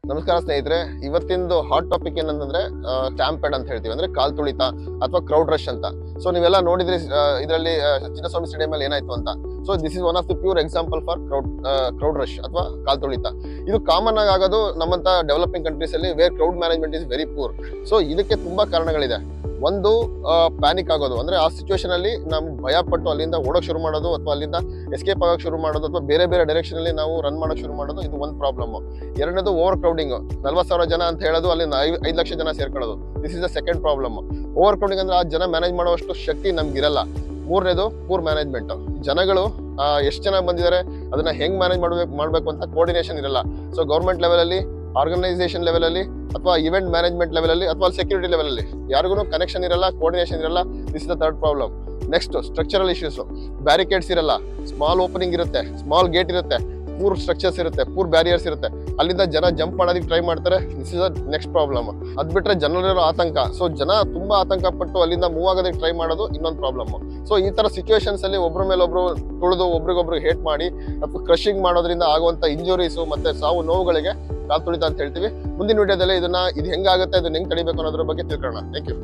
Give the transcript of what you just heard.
ನಮಸ್ಕಾರ ಸ್ನೇಹಿತರೆ, ಇವತ್ತಿಂದು hot topic ಏನಂತಂದ್ರೆ ಸ್ಟ್ಯಾಂಪೆಡ್ ಅಂತ ಹೇಳ್ತೀವಿ, ಅಂದ್ರೆ ಕಾಲ್ ತುಳಿತ ಅಥವಾ ಕ್ರೌಡ್ ರಶ್ ಅಂತ. ಸೊ ನೀವೆಲ್ಲ ನೋಡಿದ್ರಿ ಇದರಲ್ಲಿ ಚಿನ್ನಸ್ವಾಮಿ ಸ್ಟೇಡಿಯಂ ಅಲ್ಲಿ ಏನಾಯ್ತು ಅಂತ. So this is one of the pure example for crowd rush ಅಥವಾ ಕಾಲ್ ತುಳಿತ. ಇದು ಕಾಮನ್ ಆಗಿ ಆಗೋದು ನಮ್ಮಂತ ಡೆವಲಪಿಂಗ್ ಕಂಟ್ರೀಸ್ ಅಲ್ಲಿ where crowd management is very poor. So ಇದಕ್ಕೆ ತುಂಬಾ ಕಾರಣಗಳಿದೆ. ಒಂದು, ಪ್ಯಾನಿಕ್ ಆಗೋದು, ಅಂದ್ರೆ ಆ ಸಿಚುವೇಶನ್ ಅಲ್ಲಿ ನಾವು ಭಯ ಪಟ್ಟು ಅಲ್ಲಿಂದ ಓಡೋಕ್ ಶುರು ಮಾಡೋದು ಅಥವಾ ಅಲ್ಲಿಂದ ಎಸ್ಕೇಪ್ ಆಗಕ್ ಶುರು ಮಾಡೋದು ಅಥವಾ ಬೇರೆ ಬೇರೆ ಡೈರೆಕ್ಷನ್ ಅಲ್ಲಿ ನಾವು ರನ್ ಮಾಡಕ್ ಶುರು ಮಾಡೋದು, ಇದು ಒಂದು ಪ್ರಾಬ್ಲಮ್. ಎರಡನೇದು, ಓವರ್ ಕ್ರೌಡಿಂಗ್. 40,000 ಜನ ಅಂತ ಹೇಳೋದು ಅಲ್ಲಿಂದ 5 ಲಕ್ಷ ಜನ ಸೇರ್ಕೊಳ್ಳೋದು, this is the second problem. Overcrowding ಅಂದ್ರೆ ಆ ಜನ ಮ್ಯಾನೇಜ್ ಮಾಡುವಷ್ಟು ಶಕ್ತಿ ನಮ್ಗಿರಲ್ಲ. ಮೂರನೇದು, ಪೂರ್ ಮ್ಯಾನೇಜ್ಮೆಂಟ್. ಜನಗಳು ಎಷ್ಟು ಜನ ಬಂದಿದ್ದಾರೆ, ಅದನ್ನ ಹೆಂಗ್ ಮ್ಯಾನೇಜ್ ಮಾಡ್ಬೇಕು ಅಂತ ಕೋರ್ಡಿನೇಷನ್ ಇರಲ್ಲ. ಸೊ ಗೌರ್ಮೆಂಟ್ ಲೆವೆಲ್ ಅಲ್ಲಿ, ಆರ್ಗನೈಸೇಷನ್ ಲೆವೆಲ್ ಅಲ್ಲಿ, ಅಥವಾ ಇವೆಂಟ್ ಮ್ಯಾನೇಜ್ಮೆಂಟ್ ಲೆವೆಲ್ ಅಲ್ಲಿ, ಅಥವಾ ಸೆಕ್ಯೂರಿಟಿ ಲೆವೆಲ್ ಅಲ್ಲಿ ಯಾರಿಗೂ ಕನೆಕ್ಷನ್ ಇರಲ್ಲ, ಕೋರ್ಡಿನೇಷನ್ ಇರಲ್ಲ. This is the third problem. Next, structural issues. Barricades ಇರಲ್ಲ, ಸ್ಮಾಲ್ ಓಪನಿಂಗ್ ಇರುತ್ತೆ, ಸ್ಮಾಲ್ ಗೇಟ್ ಇರುತ್ತೆ, ಪೂರ್ ಸ್ಟ್ರಕ್ಚರ್ಸ್ ಇರುತ್ತೆ, ಪೂರ್ ಬ್ಯಾರಿಯರ್ಸ್ ಇರುತ್ತೆ, ಅಲ್ಲಿಂದ ಜನ ಜಂಪ್ ಮಾಡೋದಕ್ಕೆ ಟ್ರೈ ಮಾಡ್ತಾರೆ. This is the next problem. ಅದ್ ಬಿಟ್ರೆ ಜನರಿರೋ ಆತಂಕ. ಸೊ ಜನ ತುಂಬಾ ಆತಂಕ ಪಟ್ಟು ಅಲ್ಲಿಂದ ಮೂವ್ ಆಗೋದಕ್ಕೆ ಟ್ರೈ ಮಾಡೋದು ಇನ್ನೊಂದು ಪ್ರಾಬ್ಲಮ್. ಸೊ ಈ ತರ ಸಿಚುವೇಶನ್ಸ್ ಅಲ್ಲಿ ಒಬ್ರ ಮೇಲೆ ಒಬ್ರು ತುಳಿದು ಒಬ್ರಿಗೊಬ್ರು ಹೇಟ್ ಮಾಡಿ ಅಥವಾ ಕ್ರಶಿಂಗ್ ಮಾಡೋದ್ರಿಂದ ಆಗುವಂತ ಇಂಜುರೀಸ್ ಮತ್ತೆ ಸಾವು ನೋವುಗಳಿಗೆ ಕಾಲ್ ತುಳಿತ ಅಂತ ಹೇಳ್ತೀವಿ. ಮುಂದಿನ ವಿಡಿಯೋದಲ್ಲಿ ಇದು ಹೆಂಗಾಗುತ್ತೆ, ಇದನ್ನ ಹೆಂಗ್ ತಡಿಬೇಕು ಅನ್ನೋದ್ರ ಬಗ್ಗೆ ತಿಳ್ಕೊಳ್ಳೋಣ. Thank you.